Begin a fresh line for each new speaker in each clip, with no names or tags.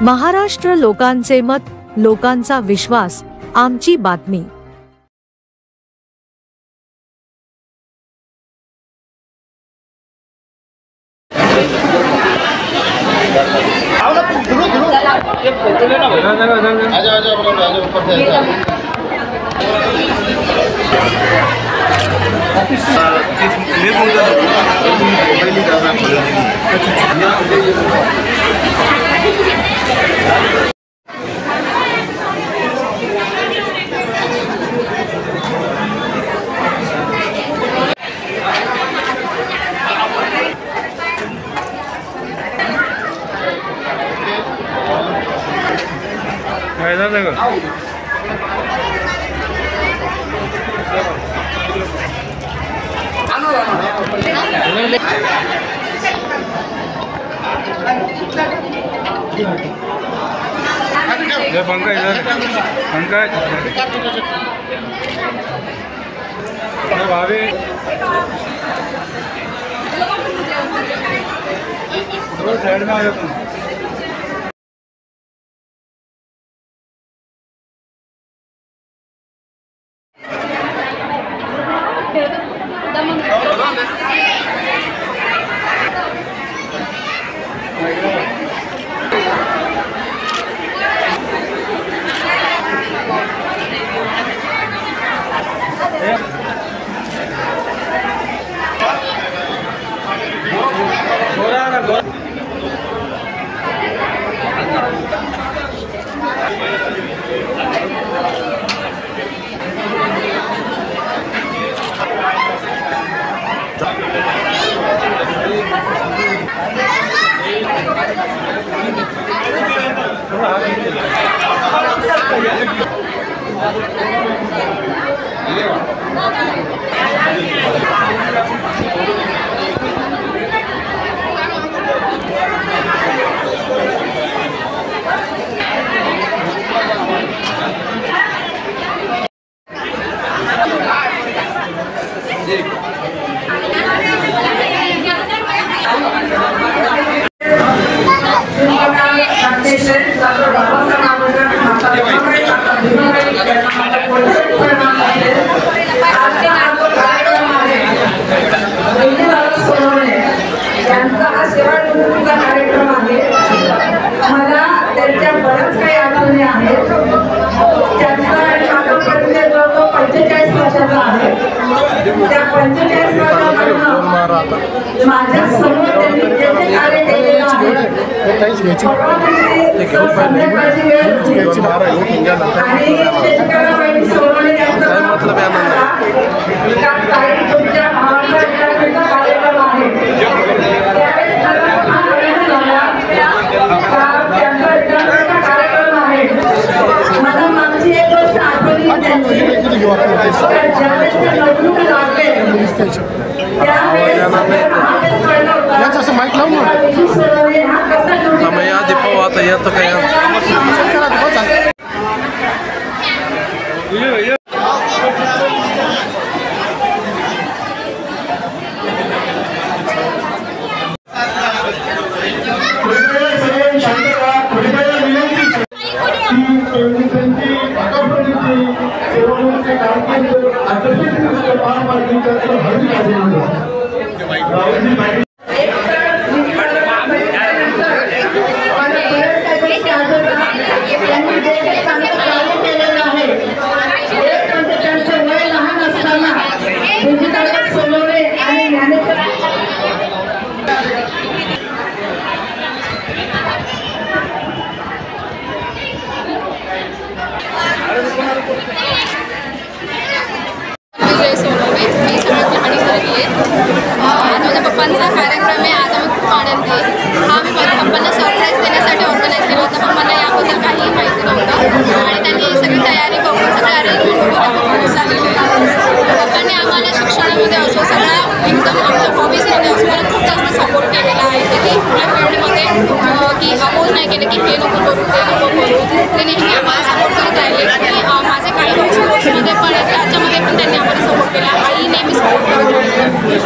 महाराष्ट्र लोकांचे मत, लोकांचा विश्वास, आमची बातमी।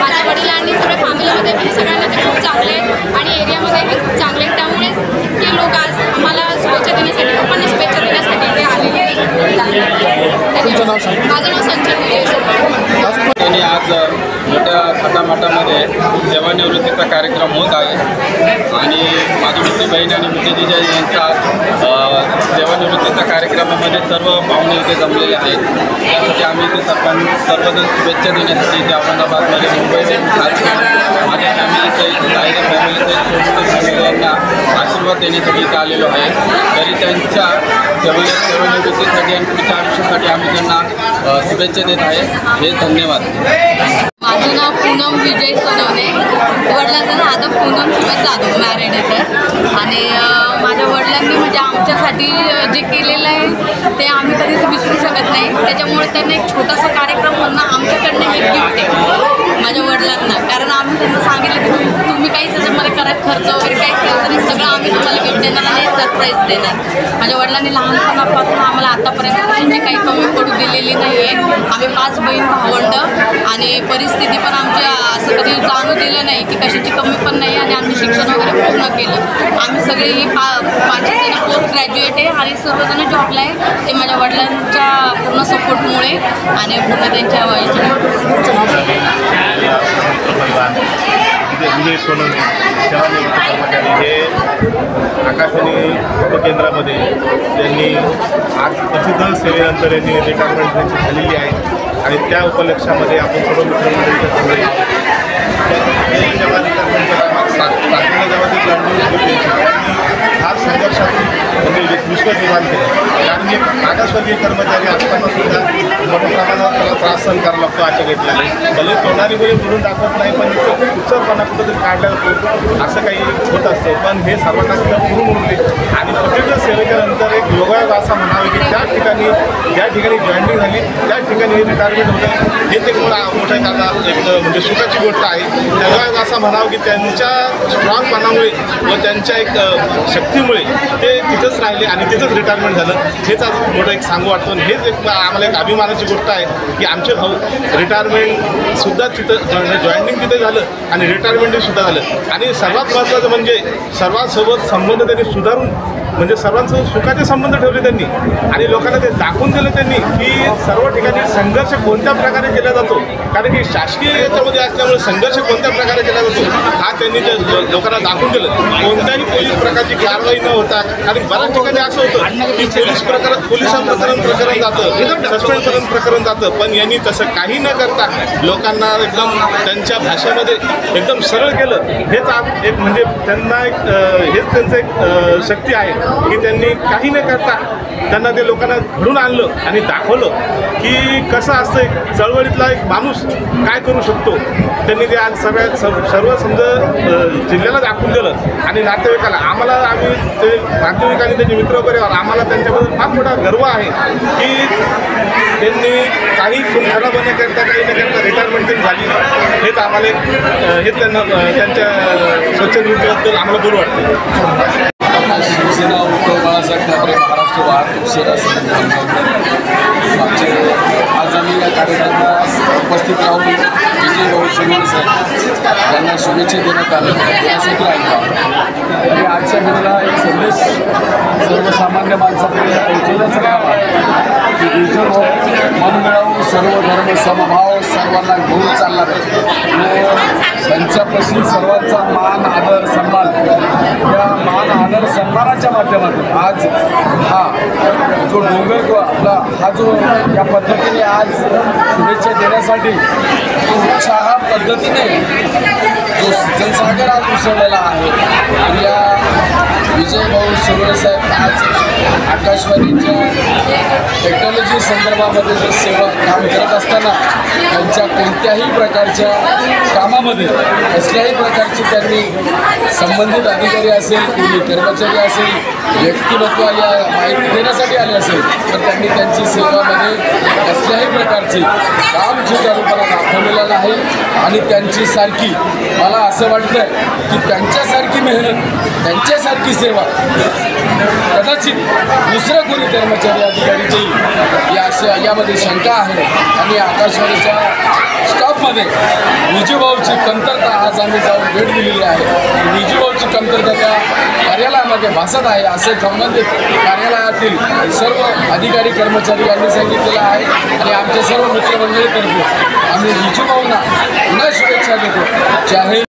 माझ्या वडिलांनी चांगले आहेत आणि एरियामध्येही चांगले आहेत. त्यामुळेच इतके लोक आज आम्हाला शुभेच्छा देण्यासाठी, लोकांना शुभेच्छा देण्यासाठी इथे आलेले आहेत. माझं नाव संजय विजय.
आणि आज मोठ्या थाटामाटामध्ये सेवानिवृत्तीचा कार्यक्रम होत आहे आणि माझी मोठी बहीण आणि मोठी जिजा यांचा सेवानिवृत्तीच्या कार्यक्रमामध्ये सर्व पाहुणे इथे जमलेले आहेत. त्यासाठी आम्ही इथे सर्वजण शुभेच्छा देण्यासाठी इथे औरंगाबादमध्ये मुंबईचे खास माझ्या फॅमिलीसहित टायगर फॅमिलीसहित छोटे फॅमिली यांना आशीर्वाद देण्यासाठी इथे आलेलो आहे. तरी त्यांच्या सेवानिवृत्तीसाठी आणि पुढच्या आयुष्यासाठी आम्ही त्यांना शुभेच्छा देत आहे. हे धन्यवाद.
माझं नाव पूनम विजय सोनवणे. वडिलांचं नाव आता पूनम सुरेश जाधव, मॅरिड आहे तर. आणि माझ्या वडिलांनी म्हणजे आमच्यासाठी जे केलेलं आहे ते आम्ही कधीच विसरू शकत नाही. त्याच्यामुळे त्यांना एक छोटासा कार्यक्रम म्हणणं आमच्याकडनं हे गिफ्ट आहे माझ्या वडिलांना. कारण आम्ही त्यांना सांगितलं की तुम्ही काही त्याच्यामध्ये करा, खर्च वगैरे काही केलं तरी सगळं आम्ही तुम्हाला गिफ्ट देणार आणि सरप्राईज देणार. माझ्या वडिलांनी लहानपणापासून आम्हाला आतापर्यंत कशाची काही कमी पडू दिलेली नाही आहे. आम्ही 5 बहीण भावंड आणि परिस्थिती पण आमच्या असं कधी जाणू दिलं नाही की कशाची कमी पण नाही. आणि आम्ही शिक्षण वगैरे पूर्ण केलं. आम्ही सगळे ही 5 जण पोस्ट ग्रॅज्युएट आहे आणि सर्वजण जॉबला आहे. ते माझ्या वडिलांच्या पूर्ण सपोर्टमुळे आणि पूर्ण त्यांच्या
विजय सोनवणे सेवानिवृत्त कर्मचारी हे आकाशवाणी उपकेंद्रामध्ये त्यांनी आज प्रसिद्ध सेवेनंतर यांनी रिटायरमेंट त्यांची झालेली आहे आणि त्या उपलक्षामध्ये आपण सर्व मित्रमंडळीच्या जेव्हा फार संघर्षातून म्हणजे विश्वास निर्माण केलं. कारण की मागासवर्गीय कर्मचारी असताना सुद्धा मोठ्या प्रमाणावर त्याला त्रास सहन करावा लागतो. आजच्या घेतलेले भले तोंडाने कोणी बोलून दाखवत नाही, पण इतकं उत्सवपणा कुठंतरी काढला जातो असं काही होत असतं. पण हे सर्वांना सुद्धा पुरून उरले आणि प्रत्येक सेवेच्यानंतर एक योगायोग असा म्हणावे की ज्या ठिकाणी जॉईनिंग झाली त्या ठिकाणी रिटायरमेंट होतं. हेच एक मोठा एक म्हणजे सुखाची गोष्ट आहे. योगायोग असा म्हणावं की त्यांच्या स्ट्रॉंगपणामुळे व त्यांच्या एक शक्तीमुळे ते तिथंच राहिले आणि तिथंच रिटायरमेंट झालं. हेच आज मोठं एक सांगू वाटतो. हेच एक आम्हाला एक अभिमानाची गोष्ट आहे की आमचे भाऊ रिटायरमेंटसुद्धा तिथं जॉईनिंग तिथे झालं आणि रिटायरमेंटसुद्धा झालं. आणि सर्वात महत्त्वाचं म्हणजे सर्वांसोबत संबंध त्यांनी सुधारून म्हणजे सर्वांसोबत सुखाचे संबंध ठेवले त्यांनी आणि लोकांना ते दाखवून दिलं त्यांनी की सर्व ठिकाणी संघर्ष कोणत्या प्रकारे केला जातो. कारण की शासकीय याच्यामध्ये असल्यामुळे संघर्ष कोणत्या प्रकारे केला जातो हा त्यांनी त्या लोकांना दाखवून दिलं. कोणत्याही पोलीस प्रकारची कारवाई न होता, कारण बऱ्याच ठिकाणी असं होतं की पोलिसांप्रकरण जातं, सस्पेंडपर्यंत प्रकरण जातं, पण यांनी तसं काही न करता लोकांना एकदम त्यांच्या भाषेमध्ये एकदम सरळ केलं. हेच आज एक म्हणजे त्यांना एक हेच त्यांचं एक शक्ती आहे की त्यांनी काही न करता त्यांना ते लोकांना घडून आणलं आणि दाखवलं की कसं असतं एक चळवळीतला एक माणूस काय करू शकतो. त्यांनी ते आज सर्व समजा जिल्ह्याला दाखवून दिलं आणि नातेवाईकाला आम्ही ते नातेवाईकांनी त्यांचे मित्रपरिवार आम्हाला त्यांच्याबद्दल फार मोठा गर्व आहे की त्यांनी काही खून खराब होण्याकरता काही न करता रिटायरमेंट त्यांनी झाली. हेच आम्हाला हेच त्यांना त्यांच्या स्वच्छतेबद्दल आम्हाला बरं वाटतं.
शिवसेना उद्धव बाळासाहेब ठाकरे महाराष्ट्र वाहतूक सेवा मागचे आज आम्ही या कार्यक्रमात उपस्थित राहून विजय भाऊ सोनवणे साहेब यांना शुभेच्छा देण्यात देण्यासाठी आलो. आणि आजच्या दिवसाला एक संदेश सर्वसामान्य माणसाकडे पोहोचवण्याचं काम आहे की विजय भाऊ मन मिळवून सर्व धर्म समभाव सर्वांना घेऊन चालणार आहे. त्यांच्यापासून सर्वांचा मान आदर सन्मान, या मान आदर सन्मानाच्या माध्यमातून आज हा जो डोंगर आपला हा जो या पद्धतीने आज शुभेच्छा देण्यासाठी उत्साह पद्धतीने जो जनसागर आज उसळलेला आहे. आणि या विजय भाऊ सोनवणे साहेब आज आकाशवाणीच्या टेक्नॉलॉजी संदर्भामध्ये जे सेवा काम करत असताना त्यांच्या कोणत्याही प्रकारच्या कामामध्ये कसल्याही प्रकारची त्यांनी संबंधित अधिकारी असेल, कोणी कर्मचारी असेल, व्यक्तिमत्वाला माहिती देण्यासाठी आले असेल तर त्यांनी त्यांची सेवामध्ये कसल्याही प्रकारची काम सुचारूपणा दाखवलेला नाही. आणि त्यांची सारखी मला असं वाटतं की त्यांच्यासारखी मेहनत, त्यांच्यासारखी सेवा कदाचित दुसरं कोणी कर्मचारी अधिकारी देईल यामध्ये शंका आहे। आणि आकाशवाणीच्या स्टाफमध्ये विजूभाऊची कमतरता आज आम्ही जाऊन भेट दिलेली आहे। विजूभाऊची कमतरता त्या कार्यालयामध्ये भासत आहे असे संबंधित कार्यालयातील सर्व अधिकारी कर्मचारी यांनी सांगितलेलं आहे। आणि आमच्या सर्व मित्रमंडळीतर्फे आम्ही विजूभाऊंना पुन्हा शुभेच्छा देतो। जय हिंद।